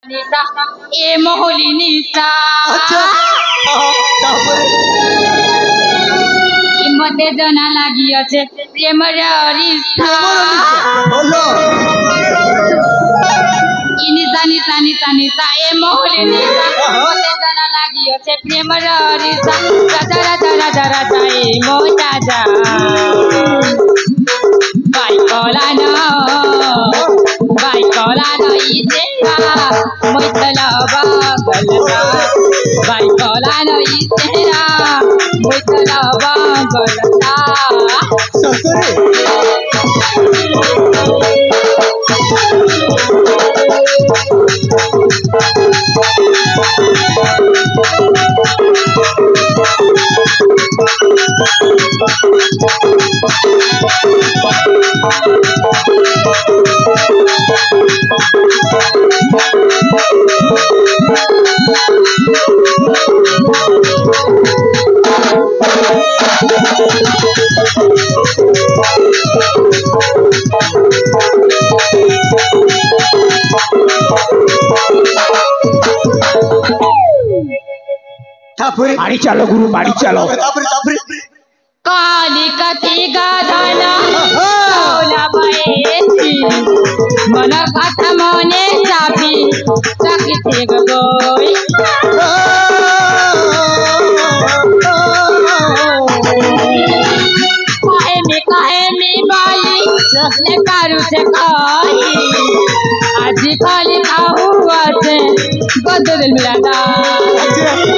निशा ए मोहली निशा मते जना लागि আছে প্রেমের রিশা নিশা নিশা নিশা নিশা এ মোহলি নিশা মতে जना लागि আছে প্রেমের রিশা রাজা রাজা রাজা রাজা এ মোটা যা Vai cola no itera, moitala bagalna. Vai cola no itera, moitala bagalna. बाड़ी चलो गुरु बाड़ी चलो काली कथी गाधना सोला बैठी मन कथा मने चापी सकिते गई काहे में बाली ले कारू से कही आज खाली खाऊआ से बदल मिलाता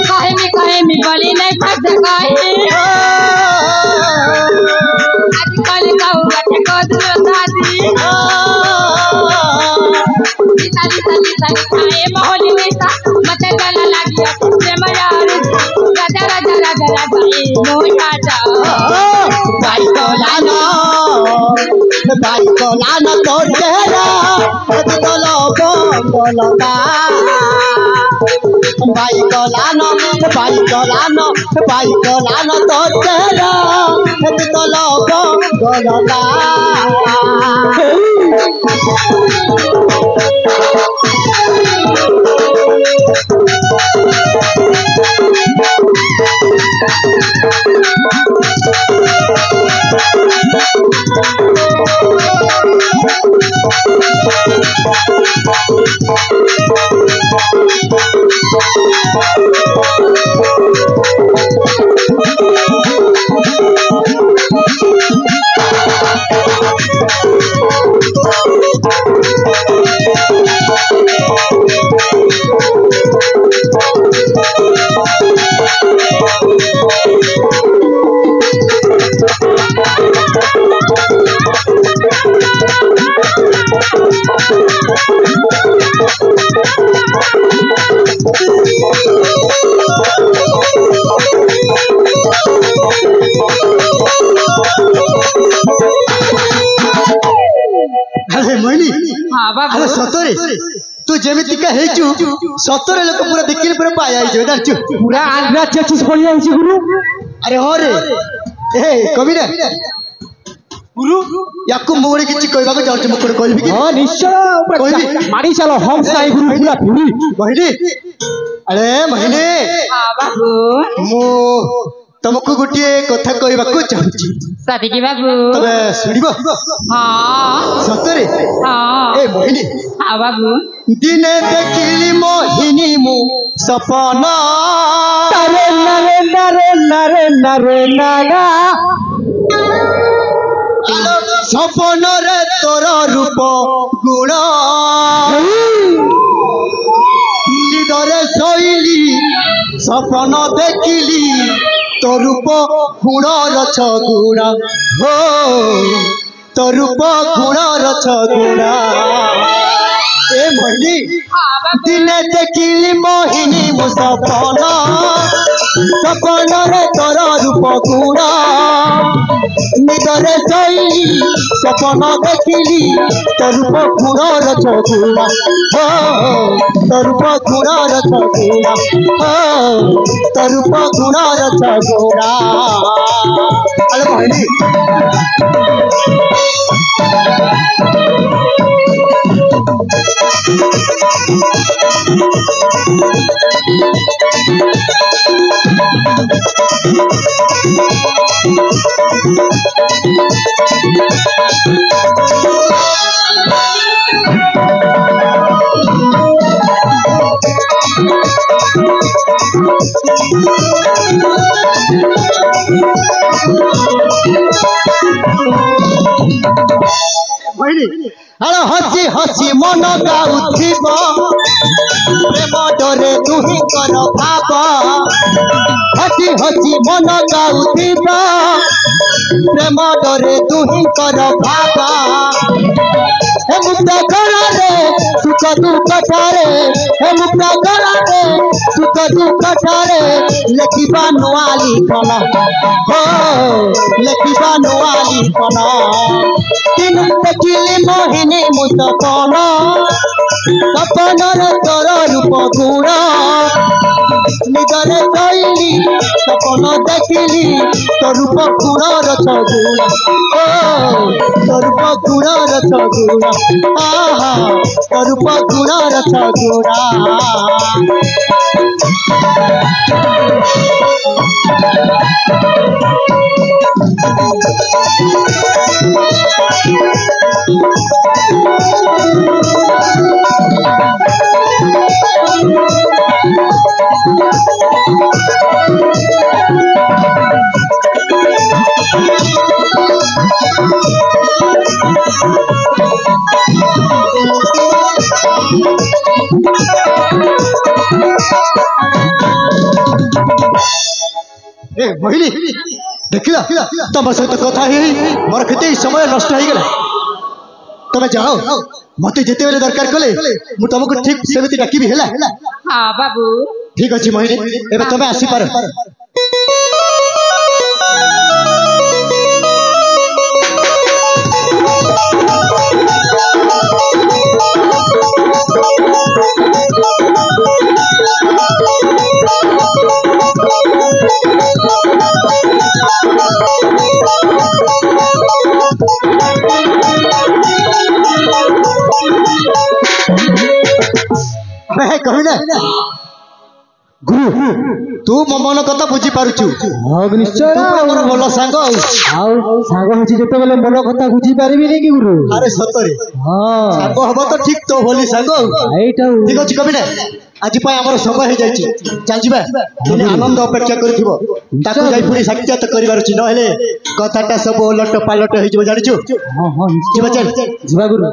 काहे में बाली नहीं फंस गई आज खाली खाऊआ से बदल दादी निशानी सनी सनी खाए मोहली निशा मते गला लागी से मयार राजा राजा राजा राजा ए मोटा जा भाई कोलाना तो चेहरा तो लोगो बोलता भाई कोलाना तो चेहरा तो लोगो बोलता तू जेमिति का हेचु सतरे लोक पूरा देखिले पूरा पाया आइजो दारचु पूरा आंध्रा चेचिस पड़ी आइछि गुरु अरे हो रे ए कविरा गुरु याकु मोरे किछि कहबा को जाउछ मकर कहबी कि हां निश्चय कहबी मारी चलो हम साई गुरु पूरा पूरी बहिनी अरे बहिनी हां बाबू मो तुमको गोटे कथा कहबा को चाहूची साथी की बाबू तबे सुनिबो हां सतरे हां ए बहिनी हां बाबू दिने देखिली मोहिनी मु सपना नरे नरे नरे नरे नरे नागा सपन रे तोर रूप गुण निदरे शैली सपन देखिली तो रूप गुण रछ गुण हो तो रूप गुण रछ गुण ए मोहिनी दिने देखिली मोहिनी मु सपन सपन रे तोर रूप गुण निदरे शैली सपन देखिली तो रूप गुण रछ गुण हो तो रूप गुण रछ गुण हो तो रूप गुण रछ गुण अरे मोहिनी हेलो हसी हसी मन गाउथिब प्रेम डरे दुही कर भाव हसी हसी मन गाउथिब प्रेम डरे दुही कर भाव हे मुक्ता गलारे सुख दुख ठारे हे मुक्ता गलारे सुख दुख ठारे लेखिबा नुआ लिखन हो लेखिबा नुआ लिखन तीन देखिली मोहिनी मुसपन सपनर तोर रूप गुण निदरे शैली सपन देखिली तो रूप गुण रथ गुण तो रूप गुण रथ गुण आहा तो रूप गुण रथ गुण मोहिनी देखिला तुम सहित कथा मोर केते समय नष्ट हो गला तमे जाओ मते जेते बेले दरकार कले मु तुमको ठीक सेमिति डाकी भी हैला हाँ बाबू ठीक अछि मोहिनी एबे तमे आसी पार कहना गुरु तू मो मन कथा बुझी पारुछु निश्चय मोर भल सांग सांग होची जेते बेले मन कथा बुझी पारिबि नै कि गुरु अरे सतरे हां सांग हबो तो ठीक तो बोली सांग एटा ठीक अछि कबिना आज पाए हमर समय हो जाइछि चल जिबा आनंद अपेक्षा करथिबो ताकू जाई पुरी साक्षात करिवार छि नहेले कथाटा सब ओलट पालट होई जबो जानिछु हां हां जिबा चल जिबा गुरु